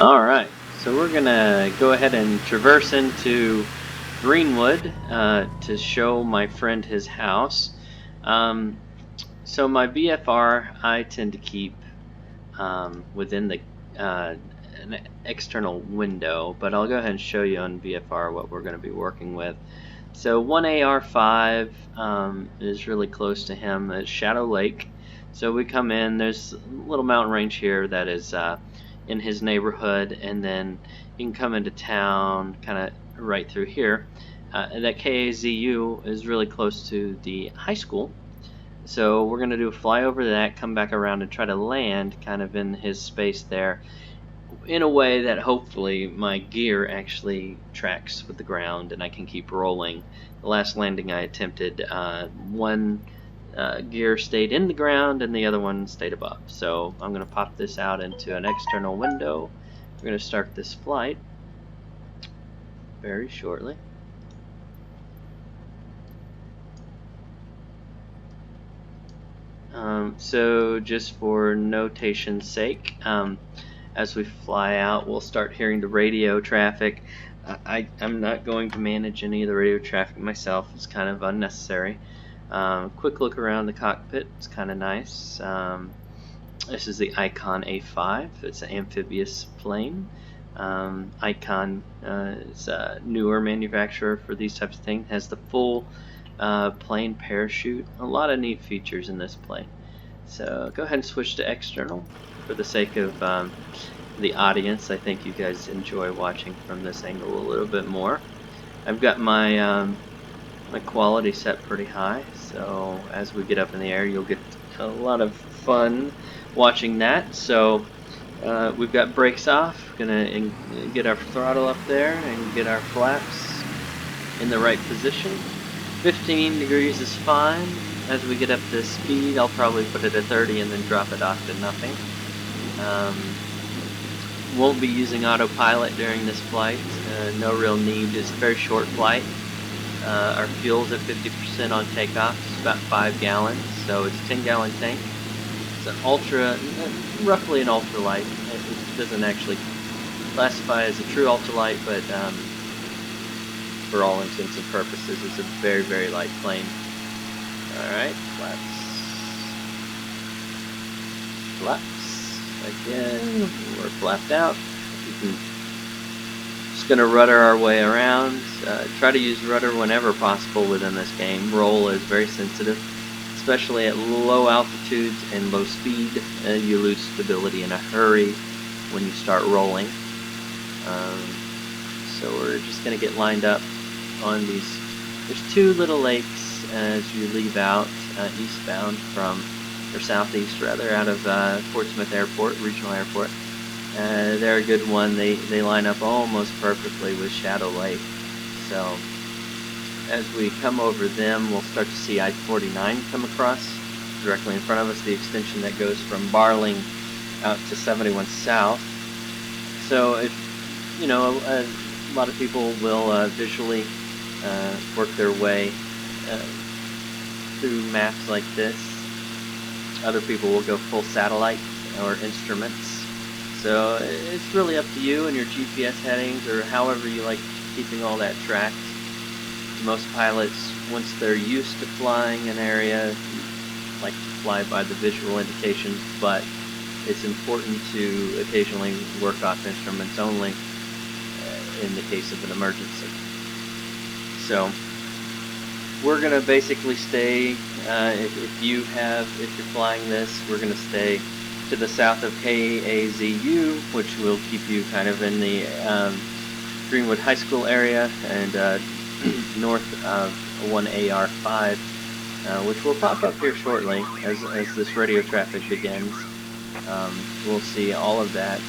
Alright, so we're gonna go ahead and traverse into Greenwood to show my friend his house. Um, so my BFR I tend to keep within the an external window, but I'll go ahead and show you on BFR what we're going to be working with. So 1AR5 is really close to him. It's Shadow Lake. So we come in, there's a little mountain range here that is in his neighborhood, and then you can come into town kind of right through here. That KAZU is really close to the high school. So we're going to do a flyover that, come back around and try to land kind of in his space there in a way that hopefully my gear actually tracks with the ground and I can keep rolling. The last landing I attempted, one gear stayed in the ground and the other one stayed above. So I'm going to pop this out into an external window. We're going to start this flight very shortly. So just for notation's sake, as we fly out, we'll start hearing the radio traffic. I'm not going to manage any of the radio traffic myself. It's kind of unnecessary. Quick look around the cockpit. It's kind of nice. This is the Icon A5. It's an amphibious plane. Icon is a newer manufacturer for these types of things. Has the full plane parachute. A lot of neat features in this plane. So go ahead and switch to external for the sake of the audience. I think you guys enjoy watching from this angle a little bit more. I've got my my quality set pretty high, so as we get up in the air, you'll get a lot of fun watching that. So we've got brakes off. Gonna get our throttle up there and get our flaps in the right position. 15 degrees is fine. As we get up to speed, I'll probably put it at 30 and then drop it off to nothing. Won't be using autopilot during this flight. No real need. It's a very short flight. Our fuel's at 50% on takeoff. It's about 5 gallons, so it's a 10-gallon tank. It's an ultra, roughly an ultralight. It doesn't actually classify as a true ultralight, but for all intents and purposes, it's a very, very light plane. Alright, flaps. Flaps. Again, we're flapped out. Just going to rudder our way around. Try to use rudder whenever possible within this game. Roll is very sensitive, especially at low altitudes and low speed. You lose stability in a hurry when you start rolling. So we're just going to get lined up on these. There's two little lakes as you leave out eastbound from, or southeast rather, out of Fort Smith Airport, regional airport. They're a good one. They line up almost perfectly with Shadow Lake. So as we come over them, we'll start to see I-49 come across directly in front of us, the extension that goes from Barling out to 71 South. So if you know, a lot of people will visually work their way through maps like this. Other people will go full satellite or instruments. So it's really up to you and your GPS headings, or however you like keeping all that tracked. Most pilots, once they're used to flying an area, like to fly by the visual indications, but it's important to occasionally work off instruments only in the case of an emergency. So we're going to basically stay, if you're flying this, we're going to stay to the south of KAZU, which will keep you kind of in the Greenwood High School area, and north of 1AR5, which will pop up here shortly as this radio traffic begins. We'll see all of that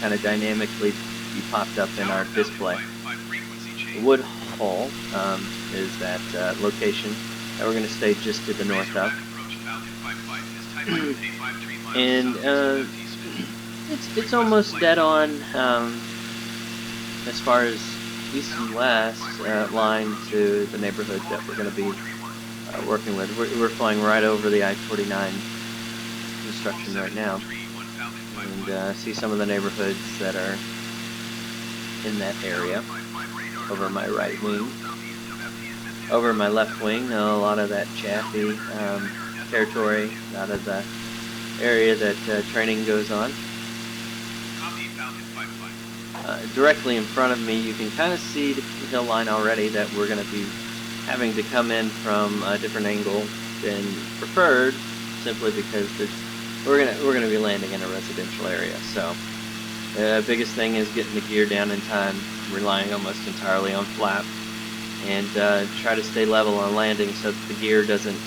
kind of dynamically be popped up in our display. Woodhull is that location that we're going to stay just to the north of. And it's almost dead on as far as east and west line to the neighborhood that we're going to be working with. We're flying right over the I-49 construction right now. And and see some of the neighborhoods that are in that area. Over my right wing. Over my left wing, a lot of that chaffy territory, a lot of the area that training goes on. Directly in front of me, you can kind of see the hill line already that we're going to be having to come in from a different angle than preferred, simply because we're gonna be landing in a residential area. So the biggest thing is getting the gear down in time, relying almost entirely on flap, and try to stay level on landing so that the gear doesn't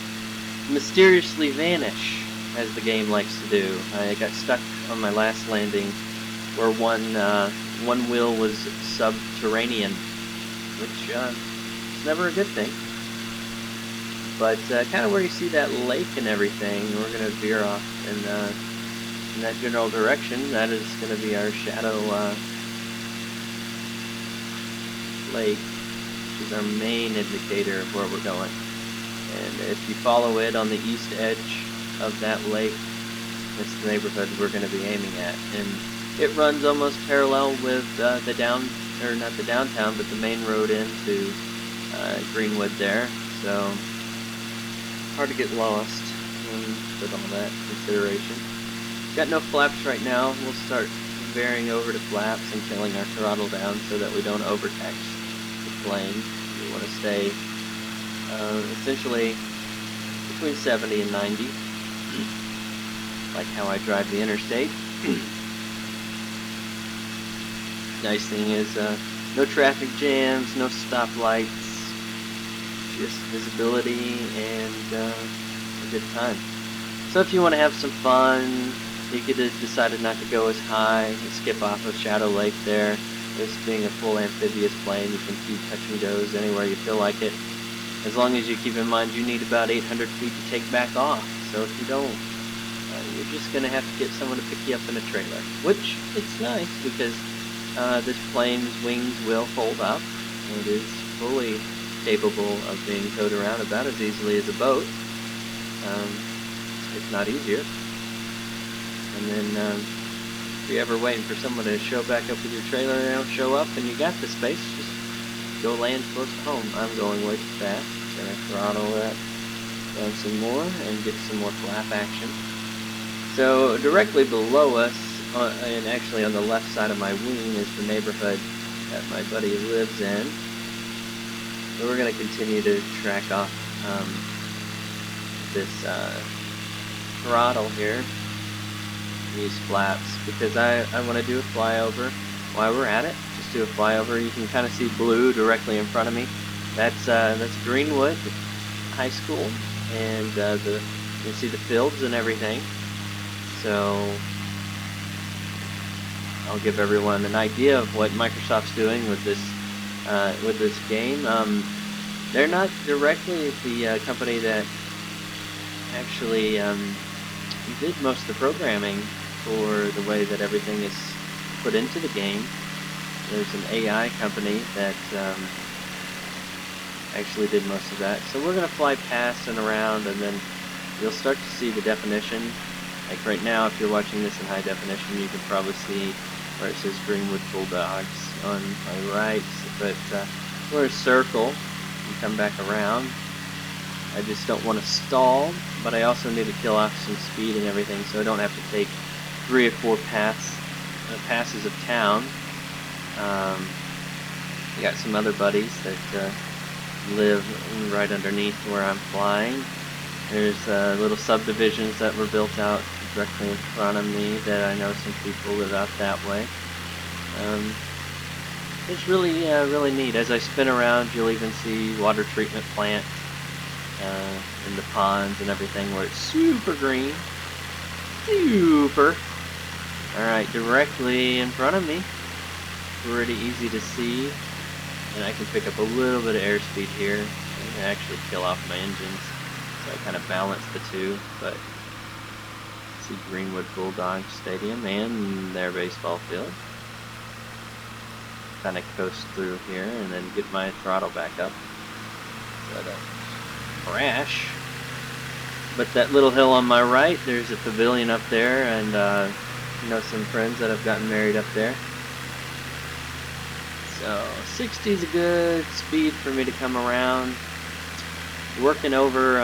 mysteriously vanish, as the game likes to do. I got stuck on my last landing where one wheel was subterranean, which is never a good thing. But kind of where you see that lake and everything, we're going to veer off in that general direction. That is going to be our shadow lake, which is our main indicator of where we're going. And if you follow it on the east edge of that lake, it's the neighborhood we're going to be aiming at. And it runs almost parallel with not the downtown, but the main road into Greenwood there. So hard to get lost with all that consideration. Got no flaps right now. We'll start veering over to flaps and killing our throttle down so that we don't overtax the plane. We want to stay essentially between 70 and 90, like how I drive the interstate. Nice thing is no traffic jams, no stoplights, just visibility and a good time. So if you want to have some fun, you could have decided not to go as high and skip off of Shadow Lake there. This being a full amphibious plane, you can do touch and goes anywhere you feel like it. As long as you keep in mind you need about 800 feet to take back off. So if you don't, you're just going to have to get someone to pick you up in a trailer. Which, it's nice because this plane's wings will fold up. It is fully capable of being towed around about as easily as a boat, if not easier. And then if you're ever waiting for someone to show back up with your trailer and they don't show up and you got the space, just go land close to home. I'm going way too fast. Gonna throttle that down some more and get some more flap action. So directly below us, and actually on the left side of my wing, is the neighborhood that my buddy lives in. So we're going to continue to track off this throttle here, use flaps, because I want to do a flyover. While we're at it, just do a flyover. You can kind of see blue directly in front of me. That's Greenwood High School, and you can see the fields and everything. So I'll give everyone an idea of what Microsoft's doing with this game. They're not directly the company that actually did most of the programming for the way that everything is put into the game. There's an AI company that actually did most of that. So we're going to fly past and around, and then you'll start to see the definition. Like right now, if you're watching this in high definition, you can probably see where it says Greenwood Bulldogs on my right. But we're a circle and come back around. I just don't want to stall, but I also need to kill off some speed and everything, so I don't have to take 3 or 4 passes of town. I got some other buddies that live right underneath where I'm flying. There's little subdivisions that were built out directly in front of me that I know some people live out that way. It's really really neat. As I spin around, you'll even see water treatment plant in the ponds and everything where it's super green. Super! Alright, directly in front of me. Pretty easy to see. And I can pick up a little bit of airspeed here and actually kill off my engines. So I kind of balance the two, but see Greenwood Bulldogs Stadium and their baseball field. Kind of coast through here and then get my throttle back up so I don't crash. But that little hill on my right, there's a pavilion up there, and know some friends that have gotten married up there. So 60 is a good speed for me to come around. Working over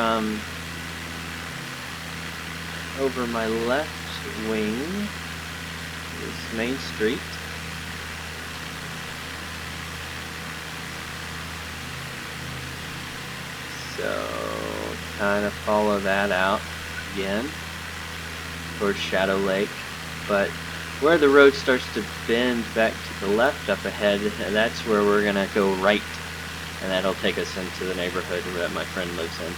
over my left wing, this main street. So kind of follow that out again towards Shadow Lake, but where the road starts to bend back to the left up ahead, that's where we're gonna go right, and that'll take us into the neighborhood that my friend lives in.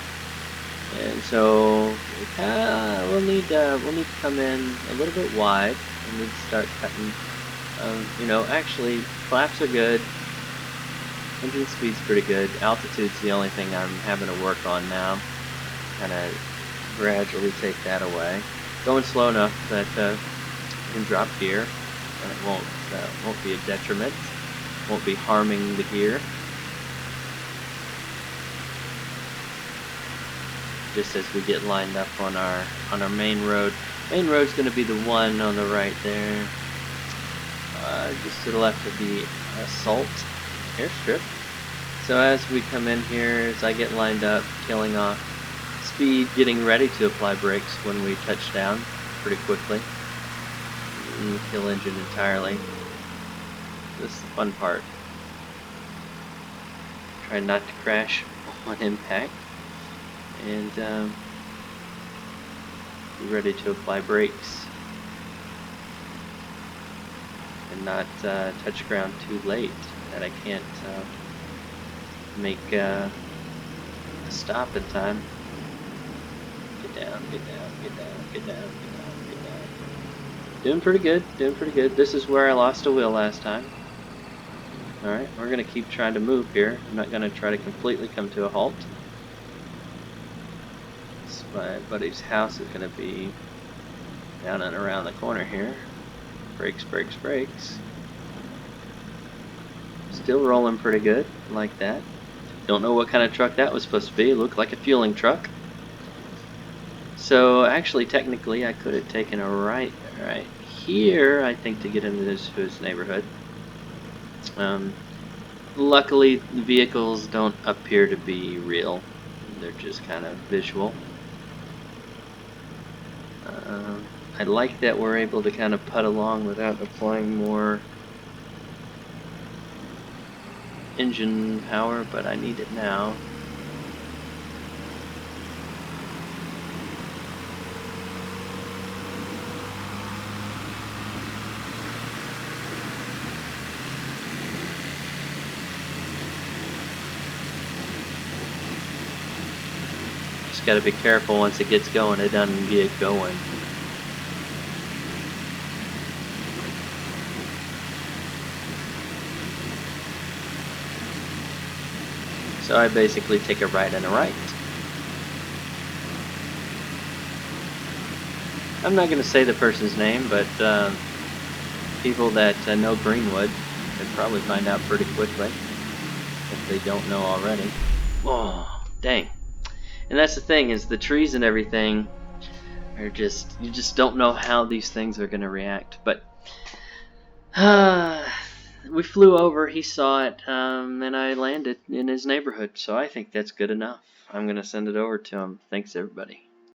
And so we'll need to come in a little bit wide, and we'll start cutting. You know, actually, flaps are good. Engine speed's pretty good. Altitude's the only thing I'm having to work on now. Kind of gradually take that away. Going slow enough that you can drop gear, and it won't be a detriment. Won't be harming the gear. Just as we get lined up on our main road. Main road's going to be the one on the right there. Just to the left of the assault airstrip. So as we come in here, as I get lined up, killing off speed, getting ready to apply brakes when we touch down pretty quickly. And kill engine entirely. This is the fun part. Try not to crash on impact. And be ready to apply brakes. And not touch ground too late that I can't make a stop in time. Get down, get down, get down, get down, get down, get down. Doing pretty good, doing pretty good. This is where I lost a wheel last time. Alright, we're going to keep trying to move here. I'm not going to try to completely come to a halt. My buddy's house is going to be down and around the corner here. Brakes, brakes, brakes. Still rolling pretty good, like that. Don't know what kind of truck that was supposed to be. It looked like a fueling truck. So actually, technically, I could have taken a right here, I think, to get into his neighborhood. Luckily, the vehicles don't appear to be real. They're just kind of visual. I like that we're able to kind of putt along without applying more engine power, but I need it now. Just got to be careful once it gets going, it doesn't get going. So I basically take a right and a right. I'm not going to say the person's name, but people that know Greenwood could probably find out pretty quickly if they don't know already. Oh, dang. And that's the thing, is the trees and everything are just, you just don't know how these things are going to react. But we flew over, he saw it, and I landed in his neighborhood. So I think that's good enough. I'm going to send it over to him. Thanks, everybody.